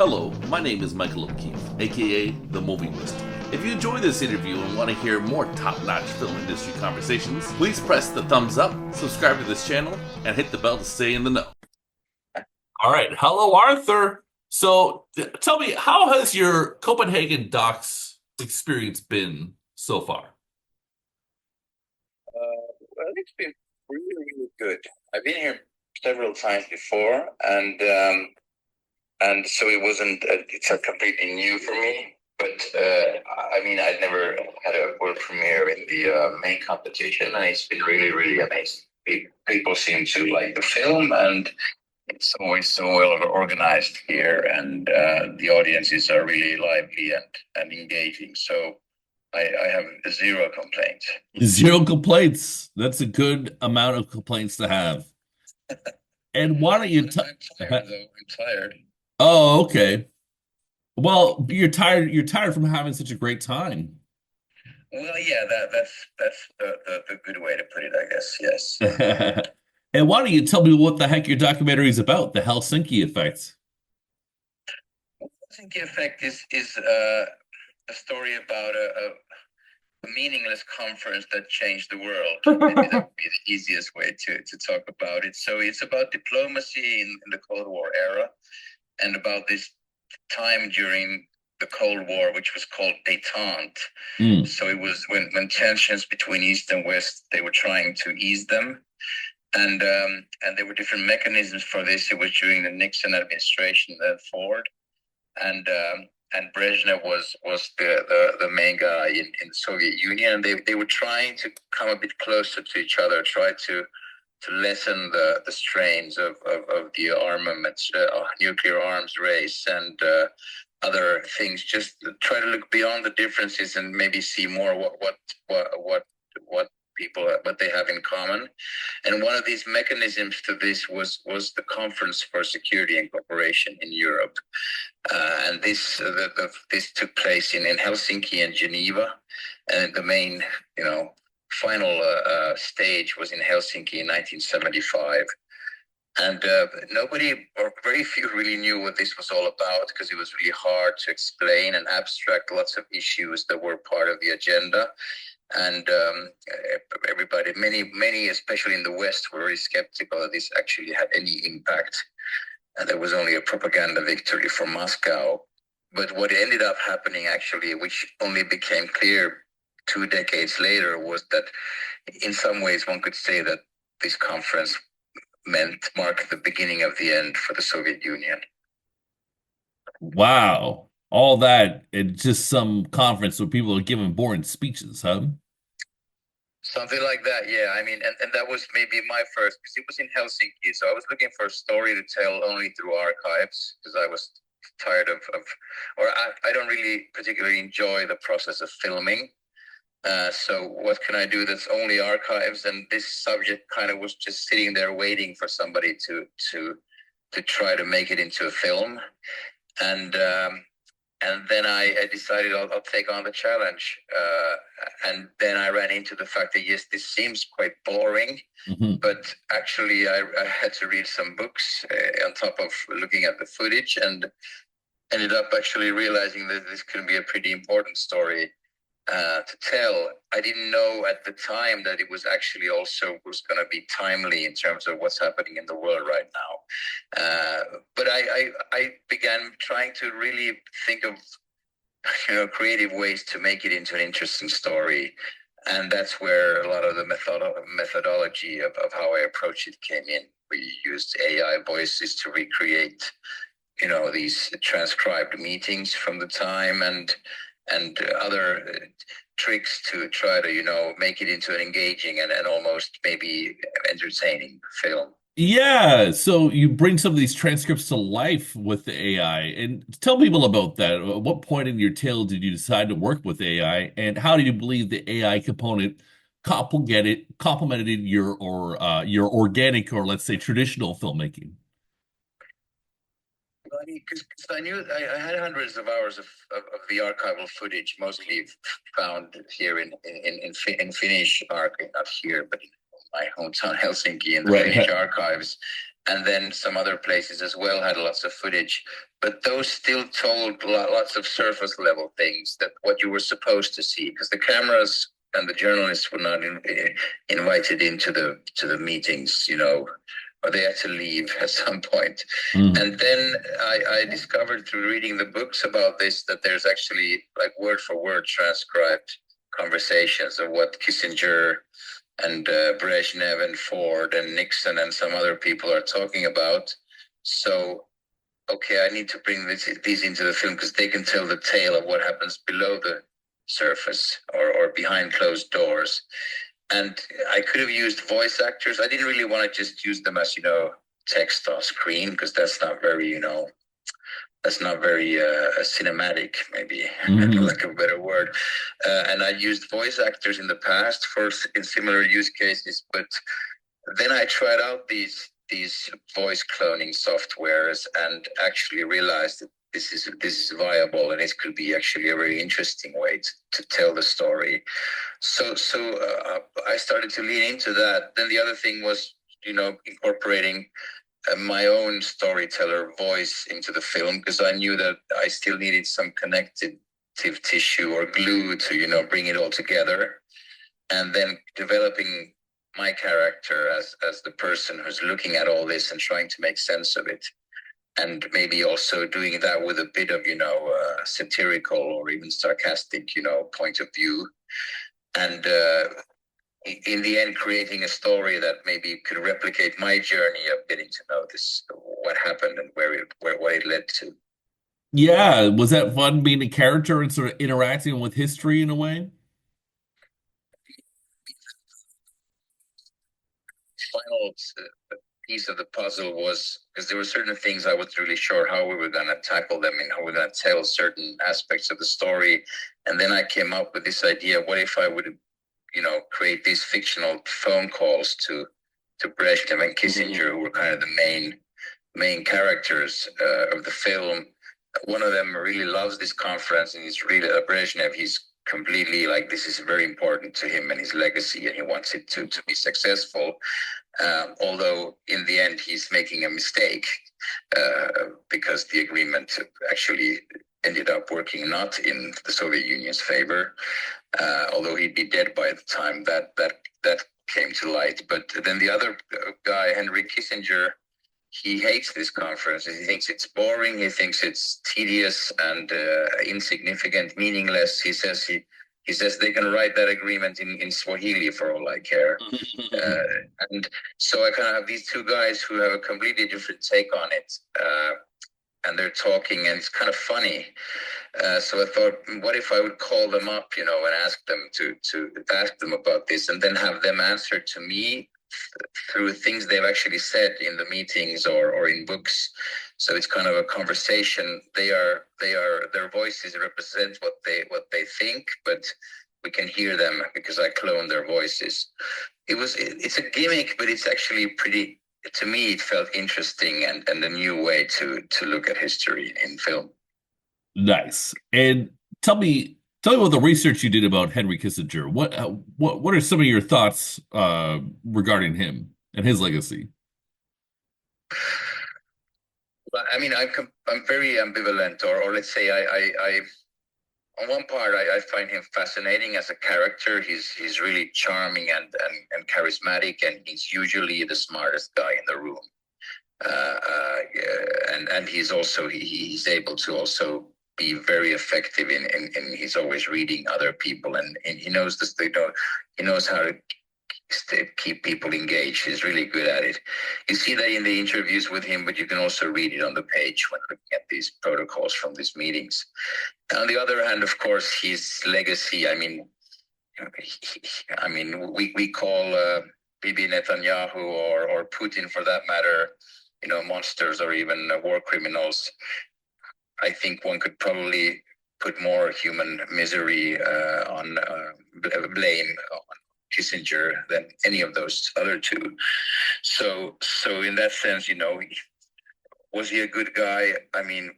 Hello, my name is Michael O'Keefe, aka The Movie Wist. If you enjoy this interview and want to hear more top-notch film industry conversations, please press the thumbs up, subscribe to this channel, and hit the bell to stay in the know. All right, hello Arthur. So tell me, how has your Copenhagen Docs experience been so far? Well, it's been really, really good. I've been here several times before, and so it wasn't. It's a completely new for me. But I mean, I'd never had a world premiere in the main competition, and it's been really, really amazing. People seem to like the film, and it's always so well organized here, and the audiences are really lively and engaging. So I have zero complaints. Zero complaints. That's a good amount of complaints to have. And why don't you I'm tired though. I'm tired. Oh, okay. Well, you're tired. You're tired from having such a great time. Well, yeah, that's the good way to put it, I guess. Yes. And why don't you tell me what the heck your documentary is about, the Helsinki Effect? Helsinki Effect is a story about a meaningless conference that changed the world. Maybe that would be the easiest way to talk about it. So it's about diplomacy in the Cold War era, and about this time during the Cold War, which was called détente. Mm. So it was when tensions between East and West, they were trying to ease them, and there were different mechanisms for this. It was during the Nixon administration, then Ford, and Brezhnev was the main guy in the Soviet Union. And they were trying to come a bit closer to each other, try to lessen the strains of the armaments, nuclear arms race, and other things. Just try to look beyond the differences and maybe see more what people what they have in common. And one of these mechanisms to this was the Conference for Security and Cooperation in Europe, and this took place in Helsinki and Geneva, and the main final stage was in Helsinki in 1975. And nobody or very few really knew what this was all about, because it was really hard to explain and abstract lots of issues that were part of the agenda. And everybody, many, especially in the West, were very skeptical that this actually had any impact. And there was only a propaganda victory for Moscow. But what ended up happening, actually, which only became clear 2 decades later, was that in some ways one could say that this conference marked the beginning of the end for the Soviet Union. Wow. All that in just some conference where people are giving boring speeches, huh? Something like that, yeah. I mean, and that was maybe my first, because it was in Helsinki. So I was looking for a story to tell only through archives, because I was tired or I don't really particularly enjoy the process of filming. So what can I do that's only archives? And this subject kind of was just sitting there waiting for somebody to try to make it into a film. And and then I decided I'll take on the challenge. And then I ran into the fact that, yes, this seems quite boring, but actually I had to read some books on top of looking at the footage, and ended up actually realizing that this could be a pretty important story to tell. I didn't know at the time that it was actually also was going to be timely in terms of what's happening in the world right now. But I began trying to really think of creative ways to make it into an interesting story. And that's where a lot of the methodology of how I approach it came in. We used AI voices to recreate, these transcribed meetings from the time, and other tricks to try to, make it into an engaging and almost maybe entertaining film. Yeah, so you bring some of these transcripts to life with the AI, and tell people about that. At what point in your tale did you decide to work with AI, and how do you believe the AI component complemented your organic, or let's say traditional filmmaking? Well, I mean, because I knew I had hundreds of hours of the archival footage, mostly found here in Finnish archive, not here, but in my hometown Helsinki, in the Right. Finnish archives. and then some other places as well had lots of footage. But those still told lots of surface level things, that what you were supposed to see, because the cameras and the journalists were not invited into the meetings, or they had to leave at some point. And then I discovered through reading the books about this that there's actually like word for word transcribed conversations of what Kissinger and Brezhnev and Ford and Nixon and some other people are talking about. So, okay, I need to bring these into the film because they can tell the tale of what happens below the surface or behind closed doors. And I could have used voice actors. I didn't really want to just use them as, text on screen, because that's not very cinematic, maybe, like a better word. And I used voice actors in the past in similar use cases, but then I tried out these voice cloning softwares and actually realized that this is viable, and it could be actually a very interesting way to tell the story. So I started to lean into that. Then the other thing was, incorporating my own storyteller voice into the film, because I knew that I still needed some connective tissue or glue to, bring it all together. And then developing my character as the person who's looking at all this and trying to make sense of it. And maybe also doing that with a bit of, satirical or even sarcastic, point of view. And in the end, creating a story that maybe could replicate my journey of getting to know what happened and what it led to. Yeah, was that fun being a character and sort of interacting with history in a way? Final piece of the puzzle was because there were certain things I wasn't really sure how we were going to tackle them and how we were going to tell certain aspects of the story. And then I came up with this idea: what if I would, create these fictional phone calls to Brezhnev and Kissinger, who were kind of the main characters of the film. One of them really loves this conference, and he's really Brezhnev. He's completely like, this is very important to him and his legacy, and he wants it to be successful. Although in the end he's making a mistake because the agreement actually ended up working not in the Soviet Union's favor. Although he'd be dead by the time that came to light. But then the other guy, Henry Kissinger, he hates this conference. He thinks it's boring. He thinks it's tedious and insignificant, meaningless. He says they can write that agreement in Swahili for all I care. And so I kind of have these two guys who have a completely different take on it. And they're talking, and it's kind of funny. So I thought, what if I would call them up, and ask them to ask them about this, and then have them answer to me through things they've actually said in the meetings or in books. So it's kind of a conversation. Their voices represent what they think, but we can hear them because I clone their voices. It's a gimmick, but it's actually pretty. To me, it felt interesting and a new way to look at history in film. Nice. And tell me about the research you did about Henry Kissinger. What are some of your thoughts regarding him and his legacy? Well, I mean, I'm very ambivalent, or let's say I on one part, I find him fascinating as a character. He's really charming and charismatic, and he's usually the smartest guy in the room. And he's also he's able to also be very effective in he's always reading other people, and he knows this. He knows how to keep people engaged. He's really good at it. You see that in the interviews with him, but you can also read it on the page when looking at these protocols from these meetings. On the other hand, of course, his legacy. I mean, we call Bibi Netanyahu or Putin, for that matter, monsters or even war criminals. I think one could probably put more human misery on blame on Kissinger than any of those other two. So in that sense, was he a good guy? I mean,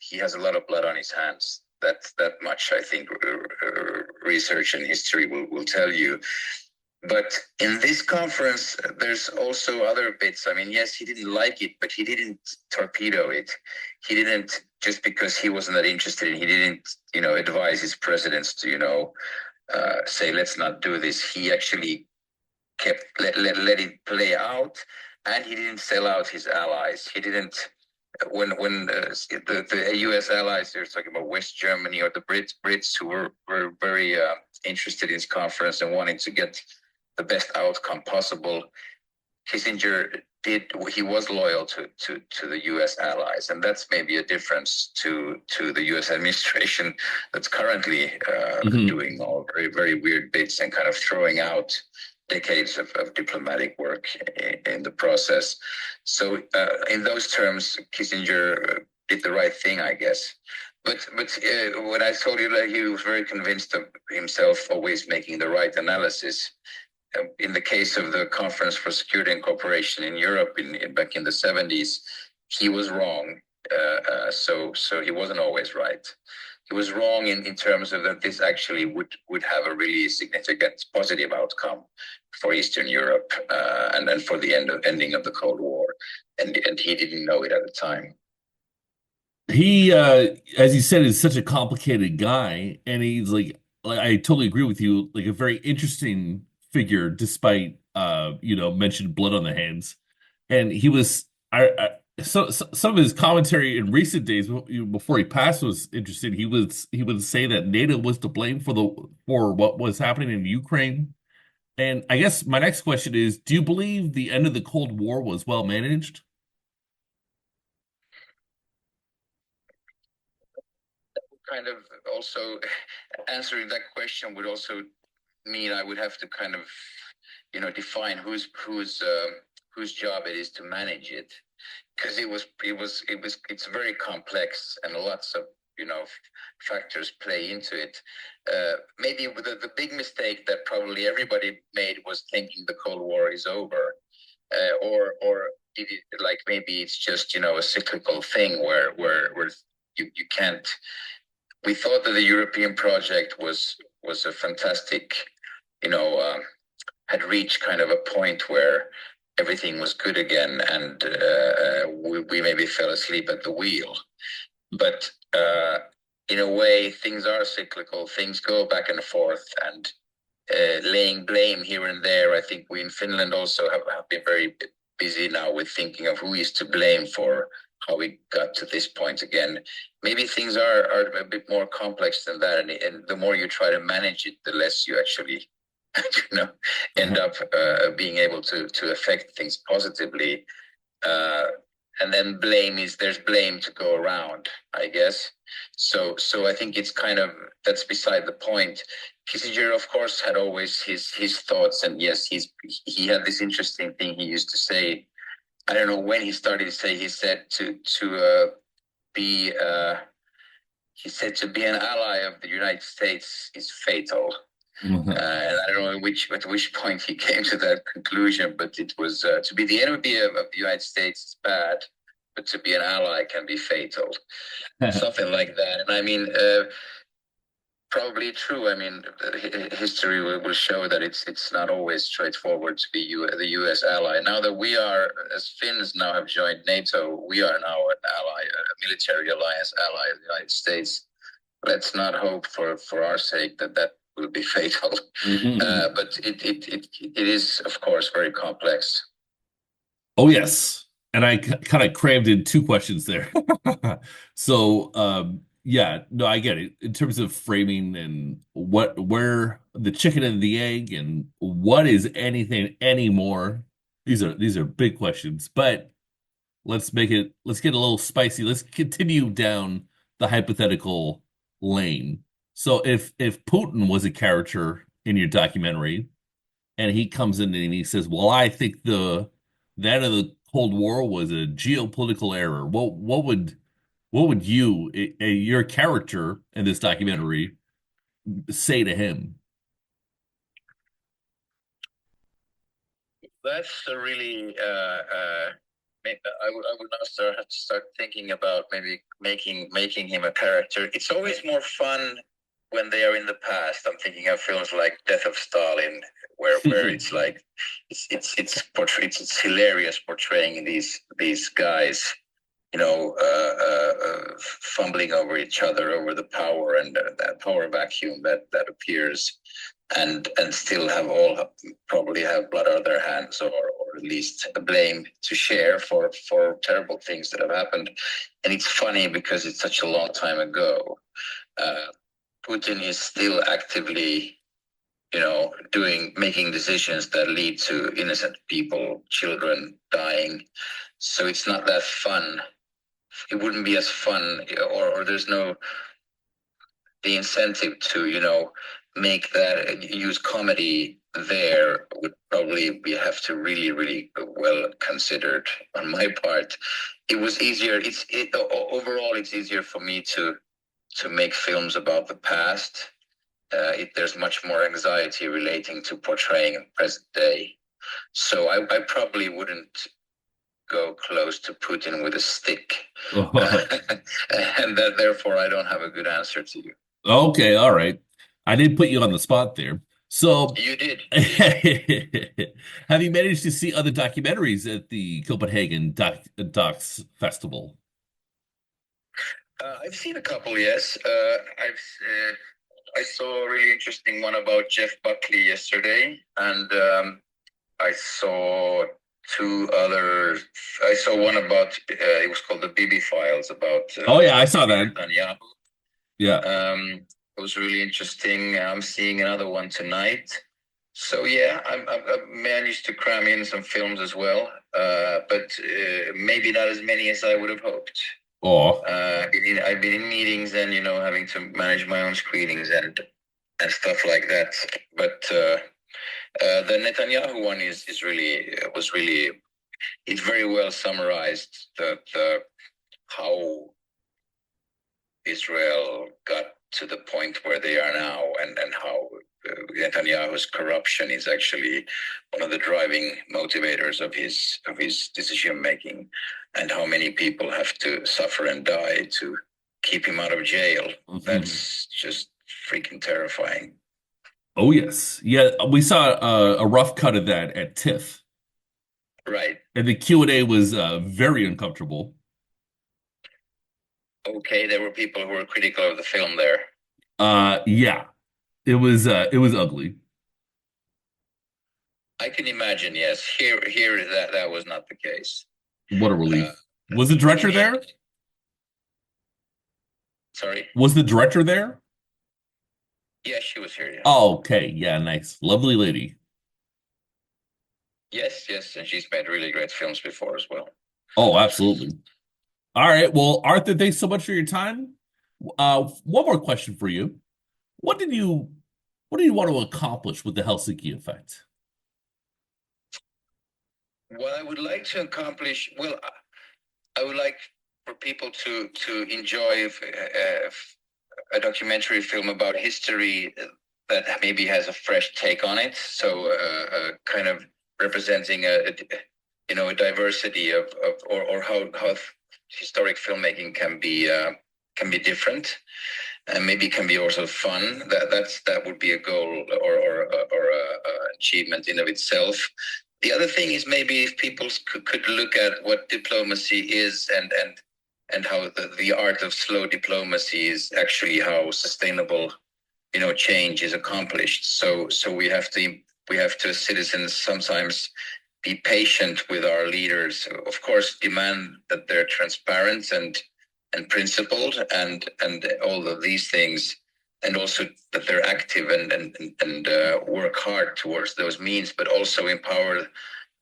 he has a lot of blood on his hands. That much, I think, research and history will tell you. But in this conference, there's also other bits. I mean, yes, he didn't like it, but he didn't torpedo it. He didn't, just because he wasn't that interested in, he didn't, advise his presidents to, say, let's not do this. He actually kept let it play out, and he didn't sell out his allies. He didn't, when the U.S. allies, they're talking about West Germany or the Brits who were very interested in this conference and wanting to get the best outcome possible. Kissinger he was loyal to the U.S. allies, and that's maybe a difference to the U.S. administration that's currently doing all very, very weird bits and kind of throwing out decades of diplomatic work in the process. So in those terms, Kissinger did the right thing, I guess. But when I told you that he was very convinced of himself always making the right analysis, in the case of the Conference for Security and Cooperation in Europe back in the 70s, he was wrong. So he wasn't always right. He was wrong in terms of that this actually would have a really significant positive outcome for Eastern Europe and then for the ending of the Cold War. And he didn't know it at the time. He, as you said, is such a complicated guy, and he's like I totally agree with you, like a very interesting figure, despite mentioned blood on the hands. And he was, so some of his commentary in recent days, before he passed, was interesting. He would say that NATO was to blame for what was happening in Ukraine. And I guess my next question is, do you believe the end of the Cold War was well managed? Kind of also answering that question would also mean I would have to kind of, define whose job it is to manage it, because it's very complex and lots of factors play into it. Maybe the big mistake that probably everybody made was thinking the Cold War is over, or did it, like, maybe it's just a cyclical thing where you can't. We thought that the European project was a fantastic, had reached kind of a point where everything was good again, and we maybe fell asleep at the wheel. But in a way, things are cyclical. Things go back and forth, and laying blame here and there. I think we in Finland also have been very busy now with thinking of who is to blame for how we got to this point again. Maybe things are a bit more complex than that, and the more you try to manage it, the less you actually end up being able to affect things positively. And then there's blame to go around, I guess. So I think it's kind of, that's beside the point. Kissinger, of course, had always his thoughts, and yes, he had this interesting thing he used to say. I don't know when he started to say. He said to be he said to be an ally of the United States is fatal. And I don't know at which point he came to that conclusion, but it was to be the enemy of the United States is bad, but to be an ally can be fatal, something like that. And I mean, probably true. I mean, history will show that it's not always straightforward to be the U.S. ally. Now that we are, as Finns now have joined NATO, we are now an ally, a military alliance ally of the United States. Let's not hope for our sake that will be fatal. But it is, of course, very complex. Oh, yes. And I kind of crammed in two questions there. So, yeah, no, I get it. In terms of framing and where the chicken and the egg and what is anything anymore. These are big questions, but let's get a little spicy. Let's continue down the hypothetical lane. So if Putin was a character in your documentary and he comes in and he says, "Well, I think that of the Cold War was a geopolitical error." What would your character in this documentary, say to him? That's a really. I would now have to start thinking about maybe making him a character. It's always more fun when they are in the past. I'm thinking of films like Death of Stalin, where it's like it's hilarious portraying these guys, fumbling over each other over the power and that power vacuum that appears, and still have all probably have blood on their hands, or at least a blame to share for terrible things that have happened. And it's funny because it's such a long time ago. Putin is still actively, making decisions that lead to innocent people, children dying. So it's not that fun. It wouldn't be as fun, or there's no the incentive to, make that use comedy there would probably have to really, really well considered on my part. It was easier. Overall, it's easier for me to make films about the past. There's much more anxiety relating to portraying present day. So I probably wouldn't go close to Putin with a stick. And that therefore I don't have a good answer to you. Okay, all right. I did put you on the spot there. So, You did. have you managed to see other documentaries at the Copenhagen Docs Festival? I've seen a couple, yes. I saw a really interesting one about Jeff Buckley yesterday, and I saw two other. I saw one about it was called the Bibi Files about. Oh yeah, I saw that. Netanyahu. Yeah. It was really interesting. I'm seeing another one tonight. So yeah, I've managed to cram in some films as well, but maybe not as many as I would have hoped. Oh. I've been in meetings and having to manage my own screenings and stuff like that. But the Netanyahu one was really it's very well summarized the how Israel got to the point where they are now, and how Netanyahu's corruption is actually one of the driving motivators of his decision making, and how many people have to suffer and die to keep him out of jail. Mm-hmm. That's just freaking terrifying. Oh yes, yeah. We saw a rough cut of that at TIFF. Right. And the Q&A was very uncomfortable. Okay, there were people who were critical of the film there. Yeah. It was ugly. I can imagine, yes. Here that was not the case. What a relief. Was the director there? Sorry? Was the director there? Yes, she was here, yeah. Oh, okay. Yeah, nice. Lovely lady. Yes, and she's made really great films before as well. Oh, absolutely. All right. Well, Arthur, thanks so much for your time. One more question for you. What do you want to accomplish with the Helsinki Effect? What I would like to accomplish, well, I would like for people to enjoy a documentary film about history that maybe has a fresh take on it. So kind of representing a diversity of or how historic filmmaking can be different, and maybe can be also fun. That would be a goal or a achievement in of itself. The other thing is maybe if people could look at what diplomacy is, and how the art of slow diplomacy is actually how sustainable change is accomplished. So we have to as citizens sometimes be patient with our leaders. Of course, demand that they're transparent and principled and all of these things, and also that they're active and work hard towards those means, but also empower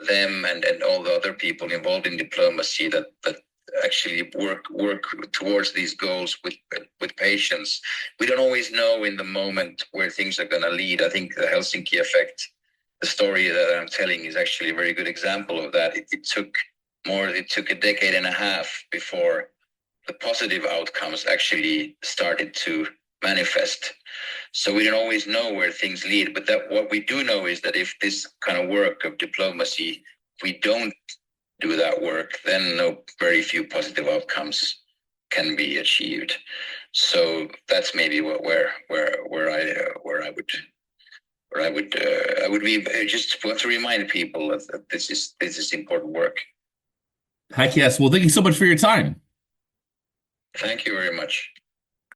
them and all the other people involved in diplomacy that actually work towards these goals with patience. We don't always know in the moment where things are going to lead. I think the Helsinki Effect, the story that I'm telling, is actually a very good example of that. It took a decade and a half before the positive outcomes actually started to manifest. So we don't always know where things lead, but that what we do know is that if this kind of work of diplomacy, we don't do that work, then very few positive outcomes can be achieved. So that's maybe where I would Or I would be just want to remind people that this is important work. Heck yes. Well, thank you so much for your time. Thank you very much.